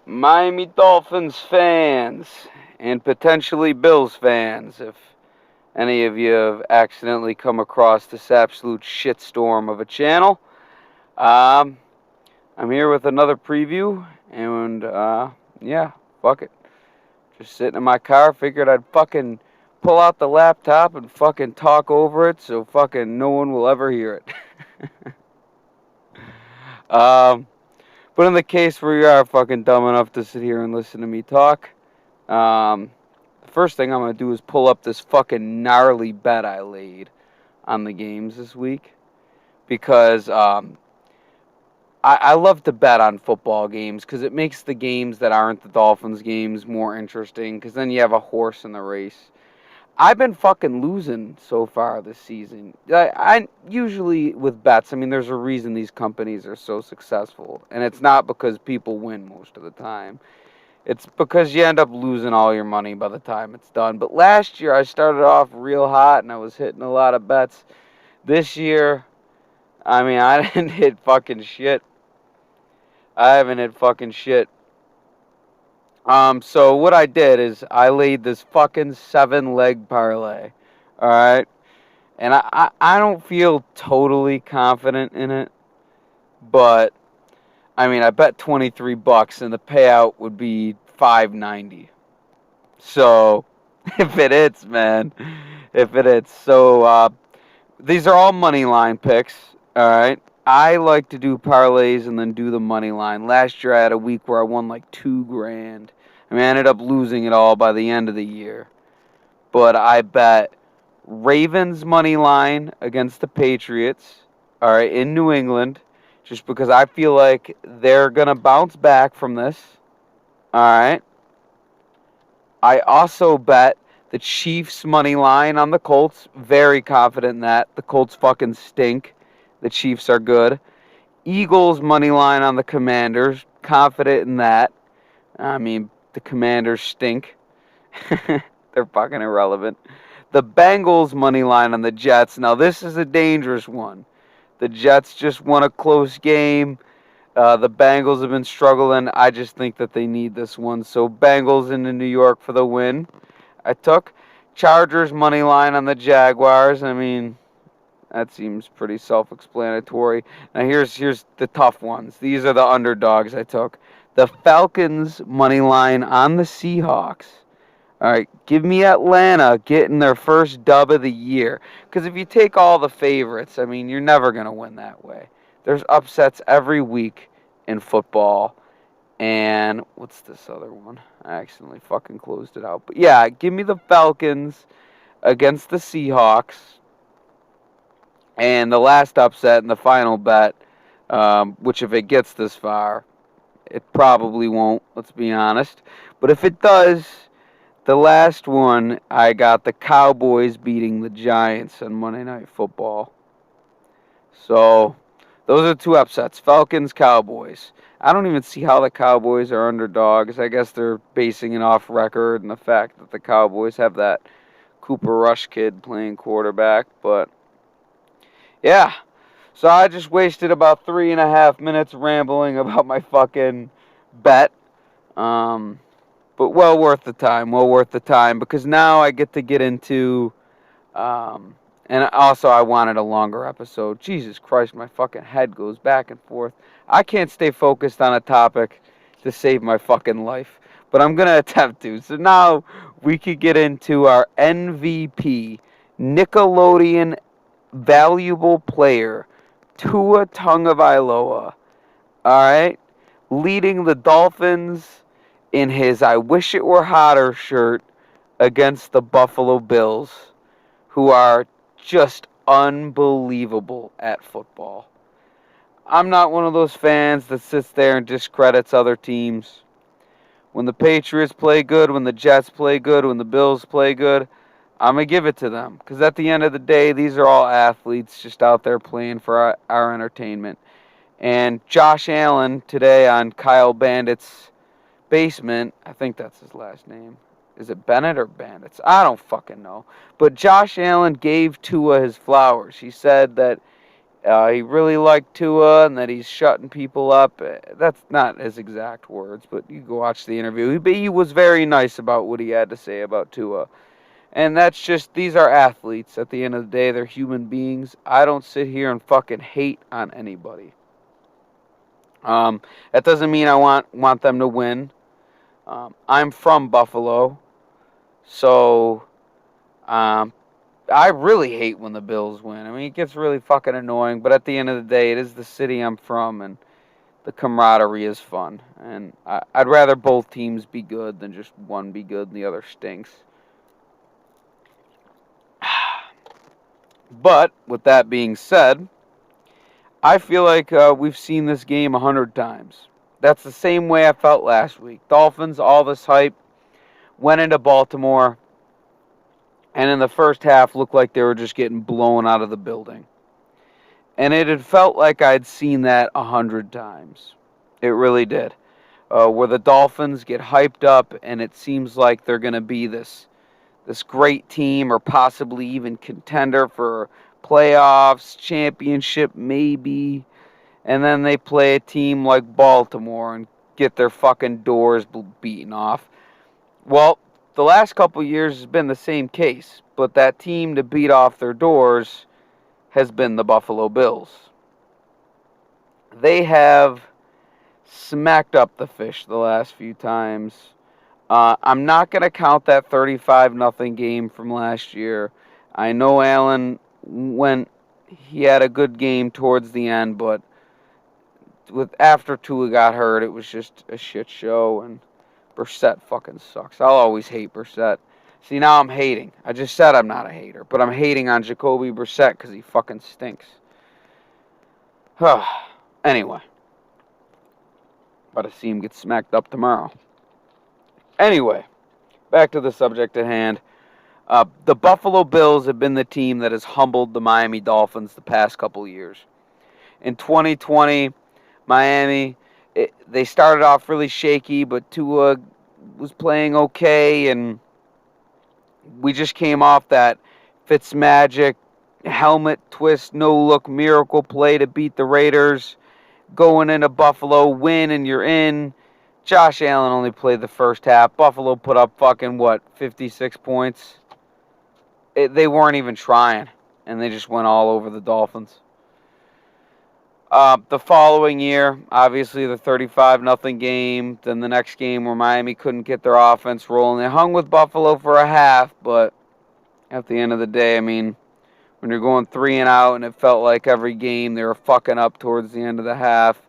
Miami Dolphins fans and potentially Bills fans, if any of you have accidentally come across this absolute shitstorm of a channel. Um, I'm here with another preview, and yeah, fuck it. Just sitting in my car, figured I'd fucking pull out the laptop and fucking talk over it so fucking no one will ever hear it. um, but in the case where you are fucking dumb enough to sit here and listen to me talk, the first thing I'm gonna do is pull up this fucking gnarly bet I laid on the games this week because I love to bet on football games because it makes the games that aren't the Dolphins games more interesting because then you have a horse in the race. I've been fucking losing so far this season. I usually with bets, I mean, there's a reason these companies are so successful, and it's not because people win most of the time. It's because you end up losing all your money by the time it's done. But last year I started off real hot and I was hitting a lot of bets. This year, I mean, I didn't hit fucking shit. I haven't hit fucking shit. So what I did is I laid this fucking 7-leg parlay. Alright? And I don't feel totally confident in it. But, I mean, I bet $23 and the payout would be $5.90. So, if it hits, man. If it hits. So, these are all money line picks. Alright? I like to do parlays and then do the money line. Last year I had a week where I won like $2,000. I mean, I ended up losing it all by the end of the year. But I bet Ravens money line against the Patriots, alright, in New England, just because I feel like they're going to bounce back from this. Alright? I also bet the Chiefs money line on the Colts. Very confident in that. The Colts fucking stink. The Chiefs are good. Eagles money line on the Commanders. Confident in that. I mean, the Commanders stink. They're fucking irrelevant. The Bengals money line on the Jets. Now, this is a dangerous one. The Jets just won a close game. The Bengals have been struggling. I just think that they need this one. So, Bengals into New York for the win. I took Chargers money line on the Jaguars. I mean, that seems pretty self-explanatory. Now here's the tough ones. These are the underdogs I took. The Falcons money line on the Seahawks. All right, give me Atlanta getting their first dub of the year. Because if you take all the favorites, I mean, you're never going to win that way. There's upsets every week in football. And what's this other one? I accidentally fucking closed it out. But yeah, give me the Falcons against the Seahawks. And the last upset and the final bet, which if it gets this far, it probably won't, let's be honest. But if it does, the last one, I got the Cowboys beating the Giants on Monday Night Football. So, those are two upsets. Falcons, Cowboys. I don't even see how the Cowboys are underdogs. I guess they're basing it off record and the fact that the Cowboys have that Cooper Rush kid playing quarterback. But, yeah. So I just wasted about 3.5 minutes rambling about my fucking bet. But well worth the time. Well worth the time. Because now I get to get into... and also, I wanted a longer episode. Jesus Christ, my fucking head goes back and forth. I can't stay focused on a topic to save my fucking life. But I'm going to attempt to. So now we could get into our MVP, Nickelodeon Valuable Player, Tua Tagovailoa. Alright? Leading the Dolphins in his I Wish It Were Hotter shirt against the Buffalo Bills, who are just unbelievable at football. I'm not one of those fans that sits there and discredits other teams. When the Patriots play good, when the Jets play good, when the Bills play good, I'm going to give it to them. Because at the end of the day, these are all athletes just out there playing for our entertainment. And Josh Allen today on Kyle Bandit's basement, I think that's his last name. Is it Bennett or Bandits? I don't fucking know. But Josh Allen gave Tua his flowers. He said that He really liked Tua and that he's shutting people up. That's not his exact words, but you go watch the interview. He was very nice about what he had to say about Tua. And that's just, these are athletes. At the end of the day, they're human beings. I don't sit here and fucking hate on anybody. That doesn't mean I want them to win. I'm from Buffalo, so I really hate when the Bills win. I mean, it gets really fucking annoying, but at the end of the day, it is the city I'm from, and the camaraderie is fun. And I'd rather both teams be good than just one be good and the other stinks. But, with that being said, I feel like we've seen this game 100 times. That's the same way I felt last week. Dolphins, all this hype, went into Baltimore, and in the first half looked like they were just getting blown out of the building. And it had felt like I'd seen that 100 times. It really did. Where the Dolphins get hyped up, and it seems like they're going to be this great team, or possibly even contender for playoffs, championship, maybe. And then they play a team like Baltimore and get their fucking doors beaten off. Well, the last couple years has been the same case, but that team to beat off their doors has been the Buffalo Bills. They have smacked up the fish the last few times. I'm not going to count that 35-0 game from last year. I know Allen he had a good game towards the end, but after Tua got hurt, it was just a shit show, and Brissett fucking sucks. I'll always hate Brissett. See, now I'm hating. I just said I'm not a hater, but I'm hating on Jacoby Brissett because he fucking stinks. Anyway. About to see him get smacked up tomorrow. Anyway, back to the subject at hand. The Buffalo Bills have been the team that has humbled the Miami Dolphins the past couple years. In 2020, Miami, they started off really shaky, but Tua was playing okay, and we just came off that Fitzmagic helmet twist, no-look miracle play to beat the Raiders. Going into Buffalo, win, and you're in. Josh Allen only played the first half. Buffalo put up 56 points? They weren't even trying, and they just went all over the Dolphins. The following year, obviously the 35-0 game. Then the next game where Miami couldn't get their offense rolling. They hung with Buffalo for a half, but at the end of the day, I mean, when you're going 3-0 and it felt like every game they were fucking up towards the end of the half.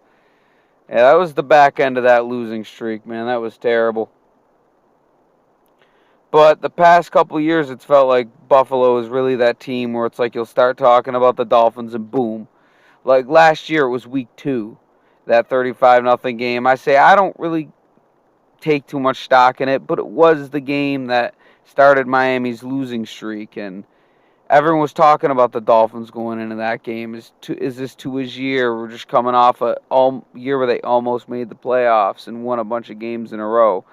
Yeah, that was the back end of that losing streak, man. That was terrible. But the past couple of years, it's felt like Buffalo is really that team where it's like you'll start talking about the Dolphins and boom. Like last year, it was week 2, that 35-0 game. I don't really take too much stock in it, but it was the game that started Miami's losing streak, and everyone was talking about the Dolphins going into that game. Is this Tua's year? We're just coming off a year where they almost made the playoffs and won a bunch of games in a row.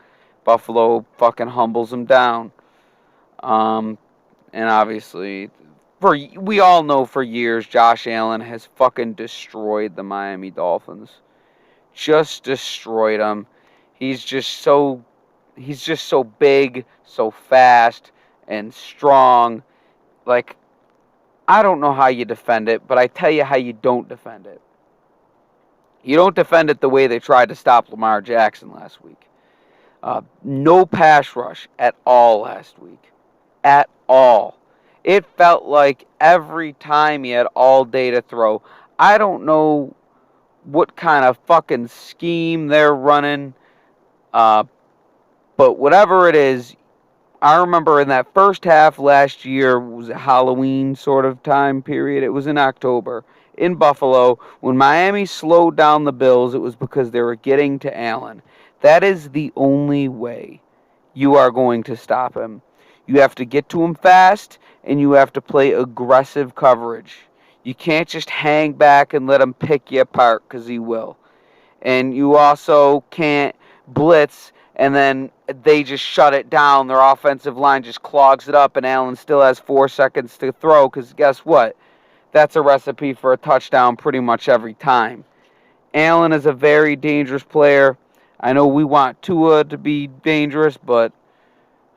Buffalo fucking humbles them down. And obviously, we all know for years Josh Allen has fucking destroyed the Miami Dolphins. Just destroyed them. He's just so big, so fast, and strong. Like, I don't know how you defend it, but I tell you how you don't defend it. You don't defend it the way they tried to stop Lamar Jackson last week. No pass rush at all last week. At all. It felt like every time he had all day to throw. I don't know what kind of fucking scheme they're running, but whatever it is, I remember in that first half last year, was a Halloween sort of time period. It was in October in Buffalo. When Miami slowed down the Bills, it was because they were getting to Allen. That is the only way you are going to stop him. You have to get to him fast, and you have to play aggressive coverage. You can't just hang back and let him pick you apart, because he will. And you also can't blitz, and then they just shut it down. Their offensive line just clogs it up, and Allen still has 4 seconds to throw, because guess what? that's a recipe for a touchdown pretty much every time. Allen is a very dangerous player. I know we want Tua to be dangerous, but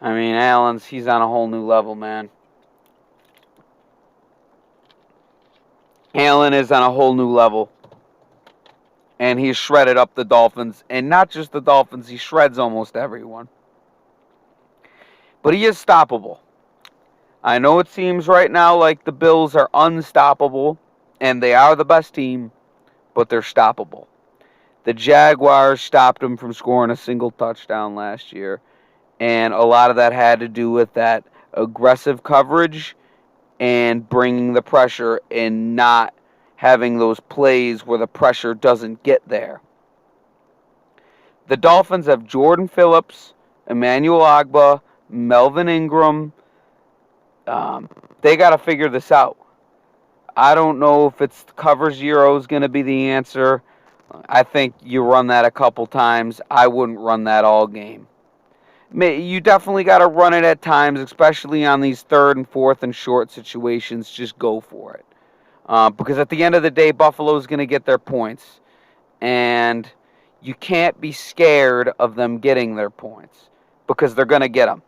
I mean, he's on a whole new level, man. Allen is on a whole new level. And he's shredded up the Dolphins. And not just the Dolphins, he shreds almost everyone. But he is stoppable. I know it seems right now like the Bills are unstoppable, and they are the best team, but they're stoppable. The Jaguars stopped them from scoring a single touchdown last year, and a lot of that had to do with that aggressive coverage and bringing the pressure and not having those plays where the pressure doesn't get there. The Dolphins have Jordan Phillips, Emmanuel Ogbah, Melvin Ingram. They got to figure this out. I don't know if it's cover zero is going to be the answer. I think you run that a couple times. I wouldn't run that all game. You definitely got to run it at times, especially on these third and fourth and short situations. Just go for it. Because at the end of the day, Buffalo's going to get their points. And you can't be scared of them getting their points because they're going to get them.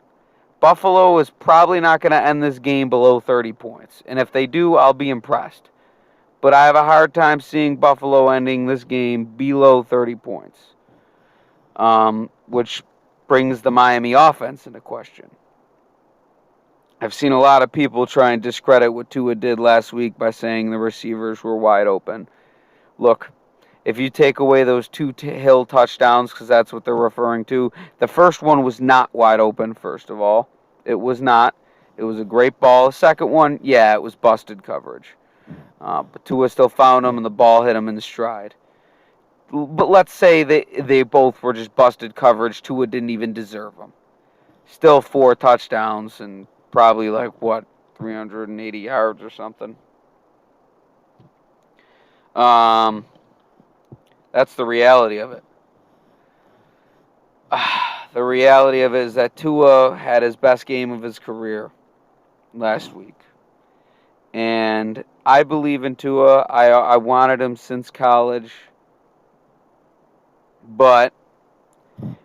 Buffalo is probably not going to end this game below 30 points. And if they do, I'll be impressed. But I have a hard time seeing Buffalo ending this game below 30 points. Which brings the Miami offense into question. I've seen a lot of people try and discredit what Tua did last week by saying the receivers were wide open. Look, if you take away those two Hill touchdowns, because that's what they're referring to, the first one was not wide open, first of all. It was not. It was a great ball. The second one, yeah, it was busted coverage. But Tua still found him, and the ball hit him in the stride. But let's say they both were just busted coverage. Tua didn't even deserve them. Still 4 touchdowns and probably 380 yards or something. That's the reality of it. The reality of it is that Tua had his best game of his career last week. And I believe in Tua. I wanted him since college. But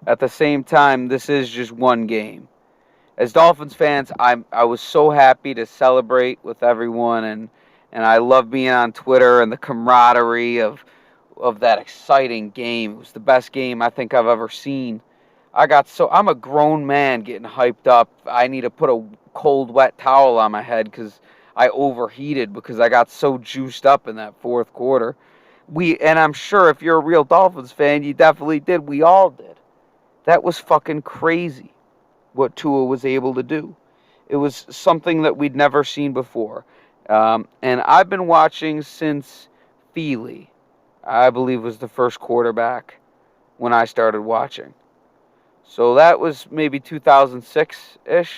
at the same time, this is just one game. As Dolphins fans, I was so happy to celebrate with everyone, and I love being on Twitter and the camaraderie of that exciting game. It was the best game I think I've ever seen. I'm a grown man getting hyped up. I need to put a cold, wet towel on my head because I overheated because I got so juiced up in that fourth quarter. And I'm sure if you're a real Dolphins fan, you definitely did. We all did. That was fucking crazy what Tua was able to do. It was something that we'd never seen before. And I've been watching since Feely, I believe, was the first quarterback when I started watching. So that was maybe 2006-ish.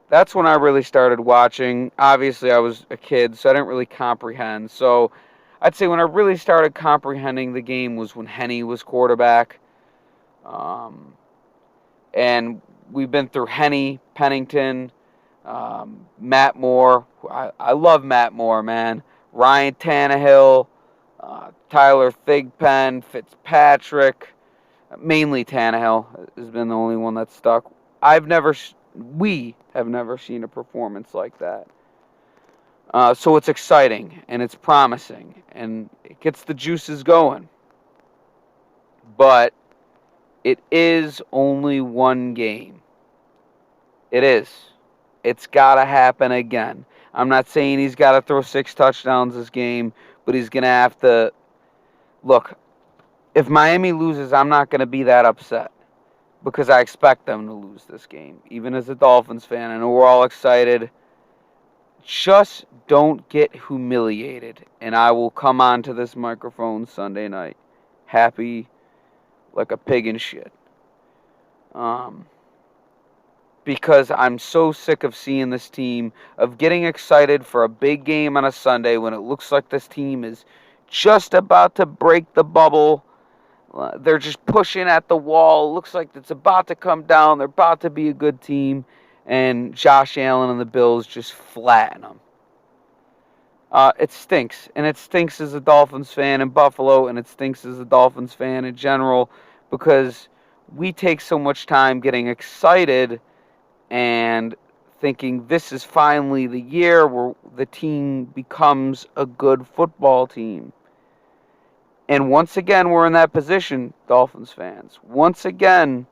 That's when I really started watching. Obviously, I was a kid, so I didn't really comprehend. So I'd say when I really started comprehending the game was when Henny was quarterback. And we've been through Henny, Pennington, Matt Moore. I love Matt Moore, man. Ryan Tannehill, Tyler Thigpen, Fitzpatrick. Mainly Tannehill has been the only one that's stuck. We have never seen a performance like that. So it's exciting, and it's promising, and it gets the juices going. But it is only one game. It is. It's got to happen again. I'm not saying he's got to throw 6 touchdowns this game, but he's going to have to. Look, if Miami loses, I'm not going to be that upset because I expect them to lose this game. Even as a Dolphins fan, I know we're all excited. Just don't get humiliated, and I will come onto this microphone Sunday night happy like a pig in shit. Because I'm so sick of seeing this team, of getting excited for a big game on a Sunday when it looks like this team is just about to break the bubble. They're just pushing at the wall. It looks like it's about to come down. They're about to be a good team. and Josh Allen and the Bills just flatten them. It stinks, and it stinks as a Dolphins fan in Buffalo, and it stinks as a Dolphins fan in general, because we take so much time getting excited and thinking this is finally the year where the team becomes a good football team. And once again, we're in that position, Dolphins fans. Once again,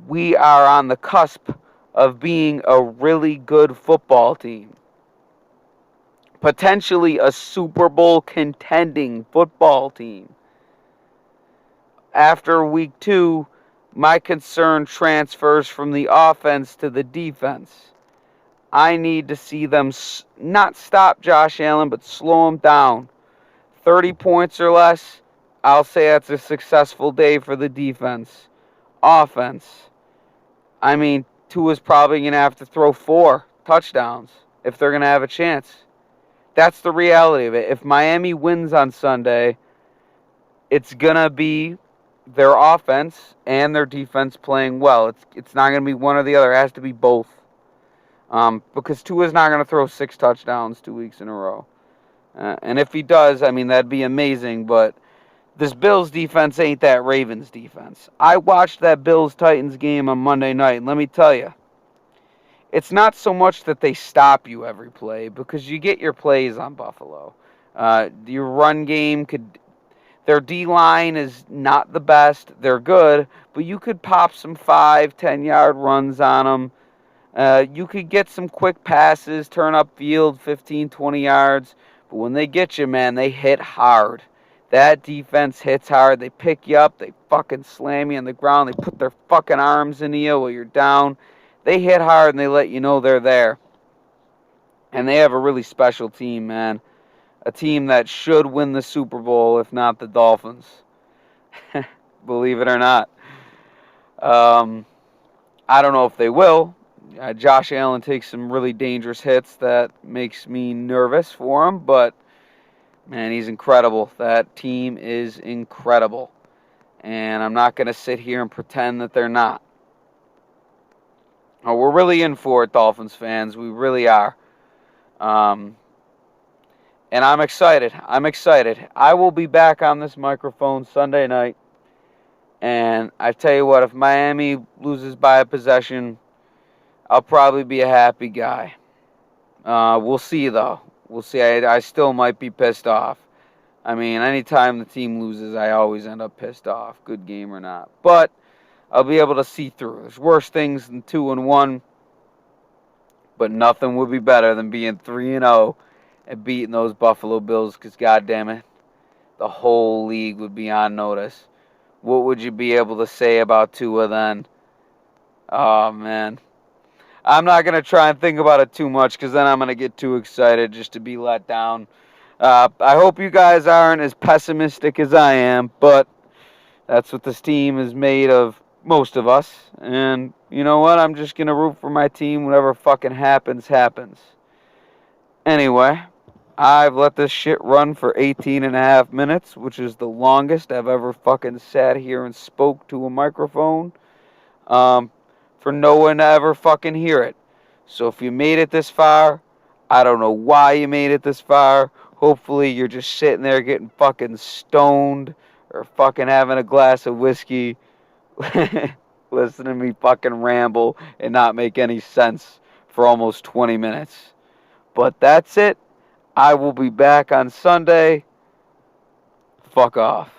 we are on the cusp of being a really good football team. Potentially a Super Bowl contending football team. After week 2, my concern transfers from the offense to the defense. I need to see them not stop Josh Allen, but slow him down. 30 points or less, I'll say that's a successful day for the defense. Offense, I mean, Tua's probably going to have to throw 4 touchdowns if they're going to have a chance. That's the reality of it. If Miami wins on Sunday, it's going to be their offense and their defense playing well. It's not going to be one or the other. It has to be both. Because Tua's not going to throw 6 touchdowns 2 weeks in a row. And if he does, I mean, that'd be amazing. But this Bills defense ain't that Ravens defense. I watched that Bills-Titans game on Monday night, and let me tell you, it's not so much that they stop you every play, because you get your plays on Buffalo. Your run game their D-line is not the best. They're good, but you could pop some 5, 10-yard runs on them. You could get some quick passes, turn up field 15, 20 yards. But when they get you, man, they hit hard. That defense hits hard. They pick you up. They fucking slam you on the ground. They put their fucking arms into you while you're down. They hit hard, and they let you know they're there. And they have a really special team, man. A team that should win the Super Bowl, if not the Dolphins. Believe it or not. I don't know if they will. Josh Allen takes some really dangerous hits that makes me nervous for him, but man, he's incredible. That team is incredible. And I'm not going to sit here and pretend that they're not. We're really in for it, Dolphins fans. We really are. And I'm excited. I will be back on this microphone Sunday night. And I tell you what, if Miami loses by a possession, I'll probably be a happy guy. We'll see, though. We'll see. I still might be pissed off. I mean, anytime the team loses, I always end up pissed off, good game or not. But I'll be able to see through. There's worse things than 2-1, but nothing would be better than being 3-0 and beating those Buffalo Bills, because, goddamn it, the whole league would be on notice. What would you be able to say about Tua then? Oh, man. I'm not going to try and think about it too much, because then I'm going to get too excited just to be let down. I hope you guys aren't as pessimistic as I am, but that's what this team is made of, most of us. And you know what? I'm just going to root for my team. Whatever fucking happens, happens. Anyway, I've let this shit run for 18 and a half minutes, which is the longest I've ever fucking sat here and spoke to a microphone. For no one to ever fucking hear it. So if you made it this far, I don't know why you made it this far. Hopefully you're just sitting there getting fucking stoned or fucking having a glass of whiskey, listening to me fucking ramble and not make any sense for almost 20 minutes. But that's it. I will be back on Sunday. Fuck off.